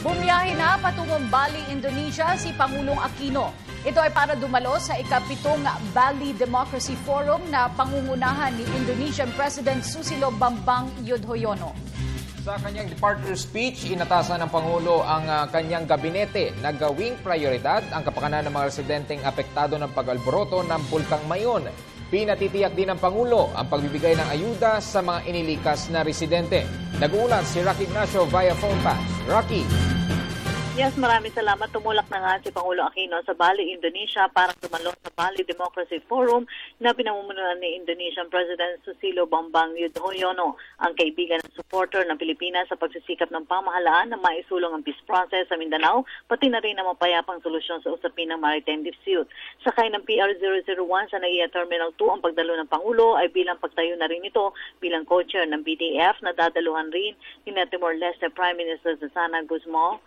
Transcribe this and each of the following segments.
Bumiyahe na patungong Bali, Indonesia si Pangulong Aquino. Ito ay para dumalo sa ika-7 Bali Democracy Forum na pangungunahan ni Indonesian President Susilo Bambang Yudhoyono. Sa kanyang departure speech, inatasan ng Pangulo ang kanyang gabinete na gawing prioridad ang kapakanan ng mga residenteng apektado ng pag-alboroto ng Bulkang Mayon. Pinatitiyak din ng Pangulo ang pagbibigay ng ayuda sa mga inilikas na residente. Nag-uulat si Rocky Ignacio via phone patch. Rocky. Yes, maraming salamat. Tumulak na nga si Pangulo Aquino sa Bali, Indonesia para dumalo sa Bali Democracy Forum na pinamumunuan ni Indonesian President Susilo Bambang Yudhoyono, ang kaibigan at supporter ng Pilipinas sa pagsisikap ng pamahalaan na maisulong ang peace process sa Mindanao, pati na rin ang mapayapang solusyon sa usapin ng maritime dispute. Sakay ng PR001 sa NAIA Terminal 2 ang pagdalo ng Pangulo ay bilang pagtayo na rin ito bilang co-chair ng BDF na dadaluhan rin ni Timor-Leste Prime Minister Susana Guzmao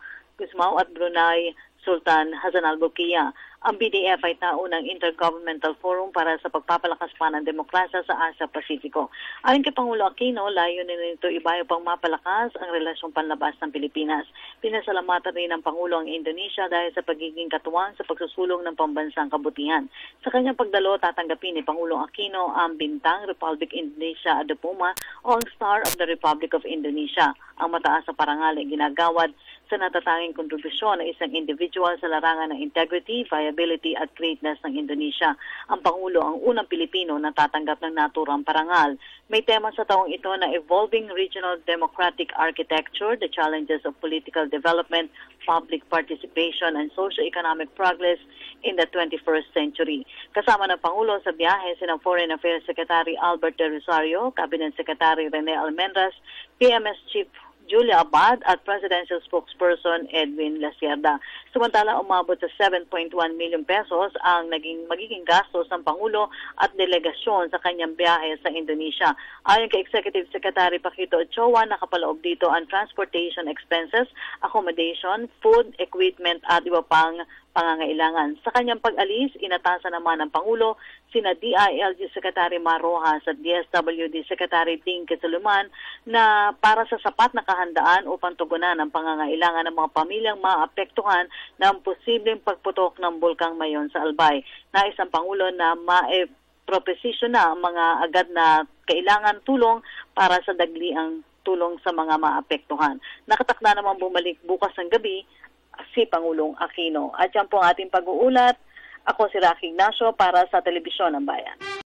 at Brunei Sultan Hassan al-Bolkiah. Ang BDF ay tao ng Intergovernmental Forum para sa pagpapalakas pa ng demokrasya sa Asia-Pasifiko. Ayon kay Pangulo Aquino, layunin nito ibayo pang mapalakas ang relasyong panlabas ng Pilipinas. Pinasalamatan rin ng Pangulo ang Indonesia dahil sa pagiging katuwang sa pagsusulong ng pambansang kabutihan. Sa kanyang pagdalo, tatanggapin ni Pangulo Aquino ang bintang Republic Indonesia Diploma o ang Star of the Republic of Indonesia. Ang mataas na parangal ay ginagawad sa natatanging kontribusyon ng isang individual sa larangan ng integrity, viability at greatness ng Indonesia. Ang Pangulo ang unang Pilipino na tatanggap ng naturang parangal. May tema sa taong ito na Evolving Regional Democratic Architecture, the Challenges of Political Development, Public Participation and Socio-Economic Progress in the 21st Century. Kasama ng Pangulo sa biyahe sina Foreign Affairs Secretary Albert de Rosario, Cabinet Secretary Rene Almendras, PMS Chief Julia Abad at Presidential Spokesperson Edwin Lacierda. Samantala, umabot sa 7.1 million pesos ang magiging gastos ng Pangulo at delegasyon sa kanyang biyahe sa Indonesia. Ayon kay Executive Secretary Paquito Ochoa, nakapaloob dito ang transportation expenses, accommodation, food, equipment at iba pang pangangailangan. Sa kanyang pag-alis, inatasan naman ng Pangulo sina DILG Secretary Mar Rojas at DSWD Secretary Ding Quezuluman na para sa sapat na kahandaan upang tugunan ang pangangailangan ng mga pamilyang maapektuhan ng posibleng pagputok ng Bulkang Mayon sa Albay. Nais ang Pangulo na proposisyon na ang mga agad na kailangan tulong para sa dagliang tulong sa mga maapektuhan. Nakatakda naman bumalik bukas ng gabi si Pangulong Aquino. At yan po ang ating pag-uulat. Ako si Rocky Ignacio para sa Telebisyon ng Bayan.